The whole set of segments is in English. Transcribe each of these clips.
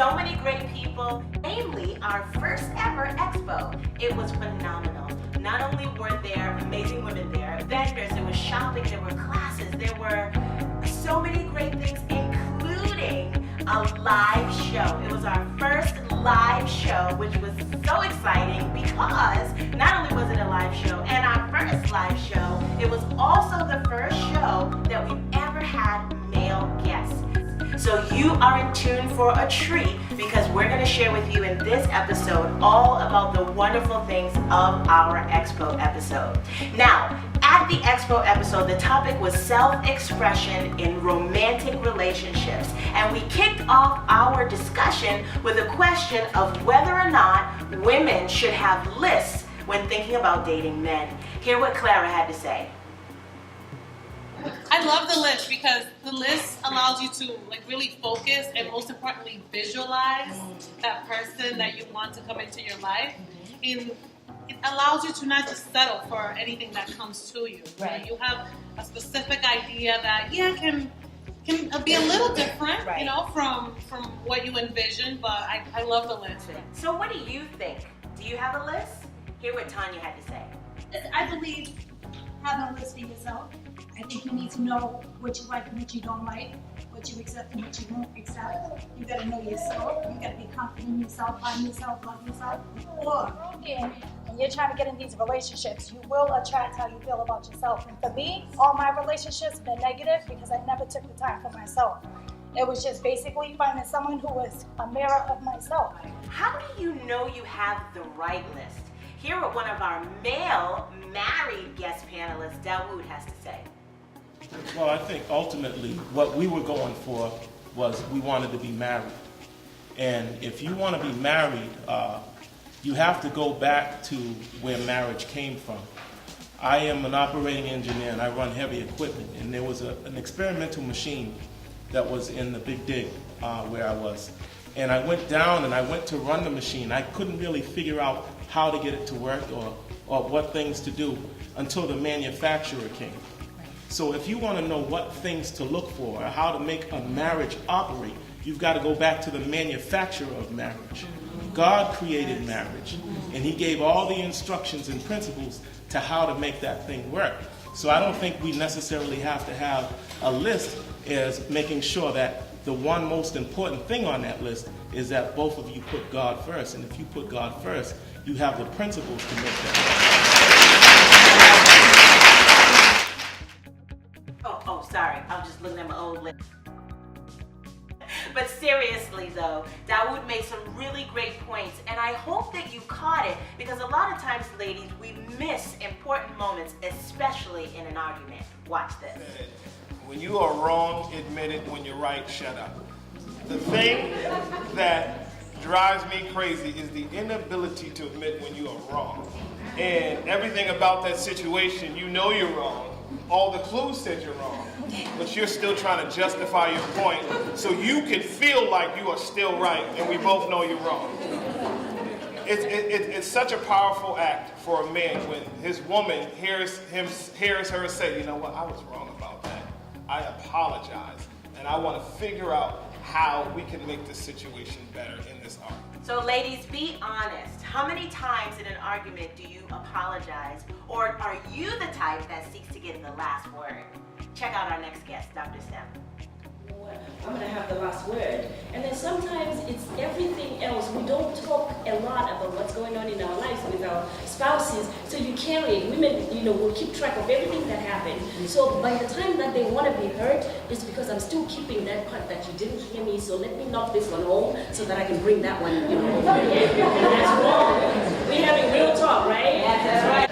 So many great people, namely our first ever Expo. It was phenomenal. Not only were there amazing women there, vendors, there was shopping, there were classes, there were so many great things, including a live show. It was our first live show, which was so exciting because not only was it a live show and our first live show, it was also the first show that we've ever had male guests. So you are in tune for a treat because we're going to share with you in this episode all about the wonderful things of our Expo episode. Now, at the Expo episode, the topic was self-expression in romantic relationships, and we kicked off our discussion with a question of whether or not women should have lists when thinking about dating men. Hear what Clara had to say. I love the list because the list allows you to really focus and most importantly visualize that person that you want to come into your life. And it allows you to not just settle for anything that comes to you. Right? You have a specific idea that can be a little different, right, from what you envisioned. But I love the list. So what do you think? Do you have a list? Hear what Tanya had to say. I believe having a list for yourself. I think you need to know what you like and what you don't like, what you accept and what you won't accept. You got to know yourself. You got to be confident in yourself, find yourself, love yourself. Or when you're trying to get in these relationships, you will attract how you feel about yourself. And for me, all my relationships have been negative because I never took the time for myself. It was just basically finding someone who was a mirror of myself. How do you know you have the right list? Hear what one of our male married guest panelists, Dawood, has to say. Well, I think ultimately what we were going for was we wanted to be married. And if you want to be married, you have to go back to where marriage came from. I am an operating engineer and I run heavy equipment. And there was an experimental machine that was in the Big Dig where I was. And I went down and I went to run the machine. I couldn't really figure out how to get it to work or what things to do until the manufacturer came. So if you want to know what things to look for or how to make a marriage operate, you've got to go back to the manufacturer of marriage. God created marriage, and he gave all the instructions and principles to how to make that thing work. So I don't think we necessarily have to have a list as making sure that the one most important thing on that list is that both of you put God first. And if you put God first, you have the principles to make that work. Oh, sorry. I was just looking at my old list. But seriously though, Dawood made some really great points, and I hope that you caught it because a lot of times, ladies, we miss important moments, especially in an argument. Watch this. When you are wrong, admit it. When you're right, shut up. The thing that drives me crazy is the inability to admit when you are wrong. And everything about that situation, you know you're wrong. All the clues said you're wrong, but you're still trying to justify your point so you can feel like you are still right, and we both know you're wrong. It's such a powerful act for a man when his woman hears her say, you know what, I was wrong about that. I apologize, and I want to figure out how we can make this situation better in this argument. So ladies, be honest. How many times in an argument do you apologize? Or are you the type that seeks to get the last word? Check out our next guest, Dr. Stem. I'm going to have the last word. And then sometimes it's everything else. We don't talk a lot about what's going on in our lives with our spouses. So you carry it. Women, will keep track of everything that happened. So by the time that they want to be heard, it's because I'm still keeping that part that you didn't hear me. So let me knock this one home so that I can bring that one, over here. And that's wrong. We're having real talk, right? Yes, that's right.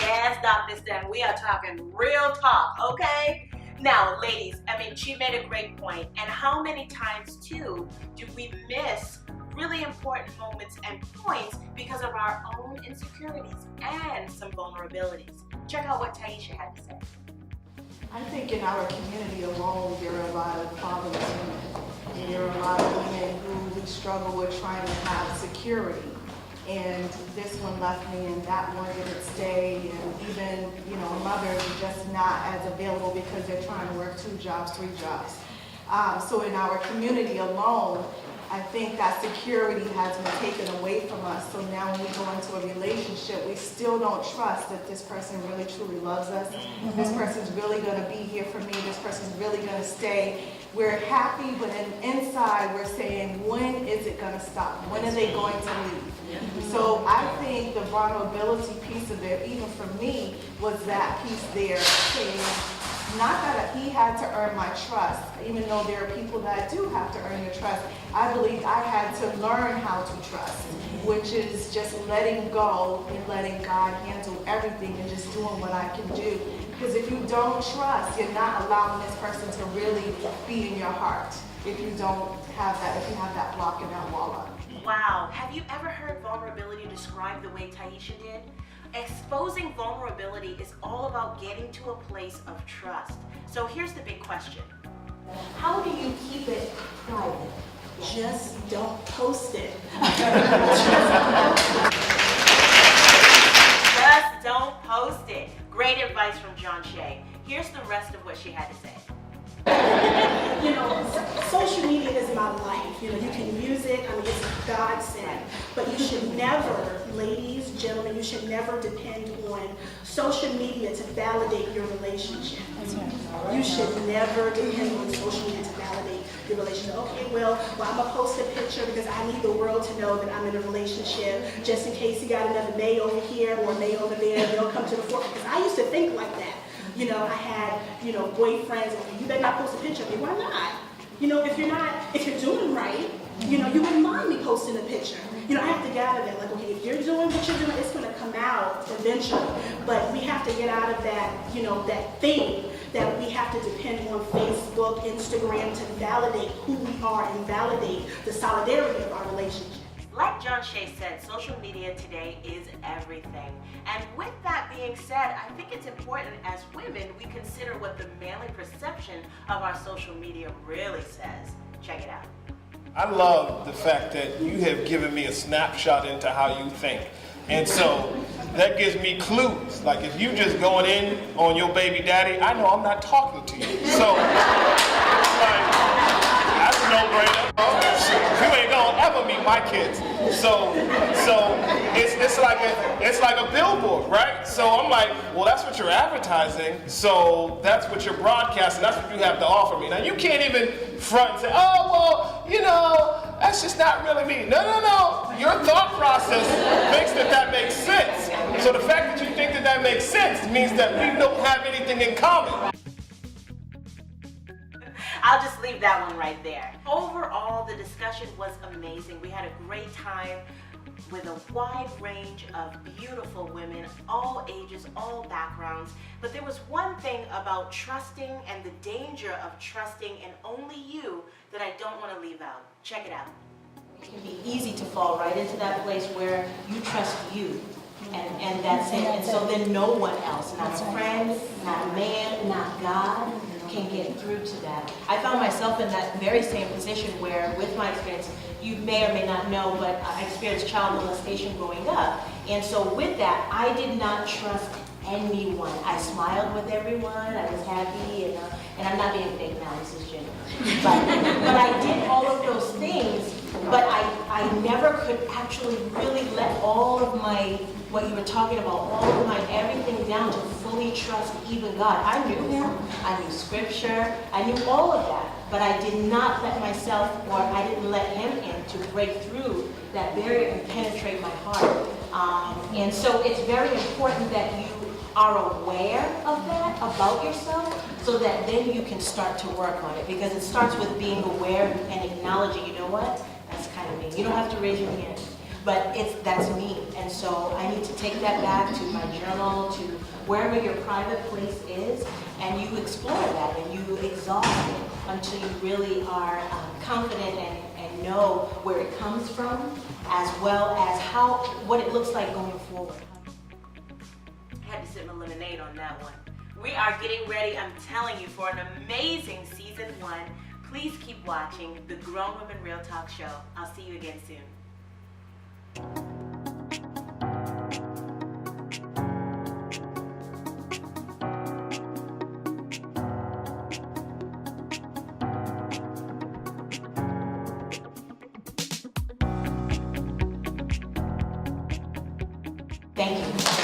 Yes, Dr. Stem, we are talking real talk, okay? Now, ladies, she made a great point. And how many times, too, do we miss really important moments and points because of our own insecurities and some vulnerabilities? Check out what Taisha had to say. I think in our community alone, there are a lot of fatherless women. And there are a lot of women who struggle with trying to have security. And this one left me and that one didn't stay, and even, mothers are just not as available because they're trying to work 2 jobs, 3 jobs. So in our community alone, I think that security has been taken away from us. So now when we go into a relationship, we still don't trust that this person really truly loves us. This person's really going to be here for me. This person's really going to stay. We're happy, but inside we're saying, when is it going to stop? When are they going to leave? So I think the vulnerability piece of it, even for me, was that piece there saying, not that he had to earn my trust, even though there are people that do have to earn your trust. I believe I had to learn how to trust, which is just letting go and letting God handle everything and just doing what I can do. Because if you don't trust, you're not allowing this person to really be in your heart. If you don't have that, if you have that block and that wall up. Wow. Have you ever heard vulnerability described the way Taisha did? Exposing vulnerability is all about getting to a place of trust. So here's the big question. How do you keep it private? Just don't post it. Just don't post it. Great advice from John Shea. Here's the rest of what she had to say. You know, social media is my life. You know, you can use it. I mean, it's godsend. But you should never, ladies, gentlemen, you should never depend on social media to validate your relationship. You should never depend on social media to validate your relationship. Okay, well, I'm gonna post a picture because I need the world to know that I'm in a relationship. Just in case you got another May over here or May over there, they'll come to the forefront. Because I used to think like that. You know, I had, boyfriends, you better not post a picture of me. Why not? You know, if you're doing right, you wouldn't mind me posting a picture. I have to get out of that. Like, okay, if you're doing what you're doing, it's going to come out eventually. But we have to get out of that, that thing that we have to depend on Facebook, Instagram to validate who we are and validate the solidarity of our relationship. Like John Shea said, social media today is everything. And with that being said, I think it's important as women we consider what the manly perception of our social media really says. Check it out. I love the fact that you have given me a snapshot into how you think. And so that gives me clues. Like if you just going in on your baby daddy, I know I'm not talking to you. So it's like, that's a no-brainer. You ain't gonna ever meet my kids. So it's like a billboard, right? So I'm like, well, that's what you're advertising. So that's what you're broadcasting. That's what you have to offer me. Now you can't even front and say, oh, well, that's just not really me. No. Your thought process thinks that makes sense. So the fact that you think that makes sense means that we don't have anything in common. I'll just leave that one right there. Overall, the discussion was amazing. We had a great time with a wide range of beautiful women, all ages, all backgrounds. But there was one thing about trusting and the danger of trusting in only you that I don't want to leave out. Check it out. It can be easy to fall right into that place where you trust you. And that's it. And so then no one else, not a friend, not a man, not God, can get through to that. I found myself in that very same position where, with my experience, you may or may not know, but I experienced child molestation growing up. And so with that, I did not trust anyone. I smiled with everyone, I was happy, and I'm not being fake now, this is Jen. But I did all of those things, but I never could actually really let all of my, what you were talking about, all of my everything down to fully trust even God. I knew Him, I knew Scripture, I knew all of that, but I did not let myself, or I didn't let Him in to break through that barrier and penetrate my heart. And so it's very important that you are aware of that about yourself, so that then you can start to work on it, because it starts with being aware and acknowledging, you know what, that's kind of me. You don't have to raise your hand, but that's me. And so I need to take that back to my journal, to wherever your private place is, and you explore that and you exhaust it until you really are confident and know where it comes from, as well as what it looks like going forward. I had to sip my lemonade on that one. We are getting ready, I'm telling you, for an amazing season 1. Please keep watching the Grown Women Real Talk Show. I'll see you again soon. Thank you.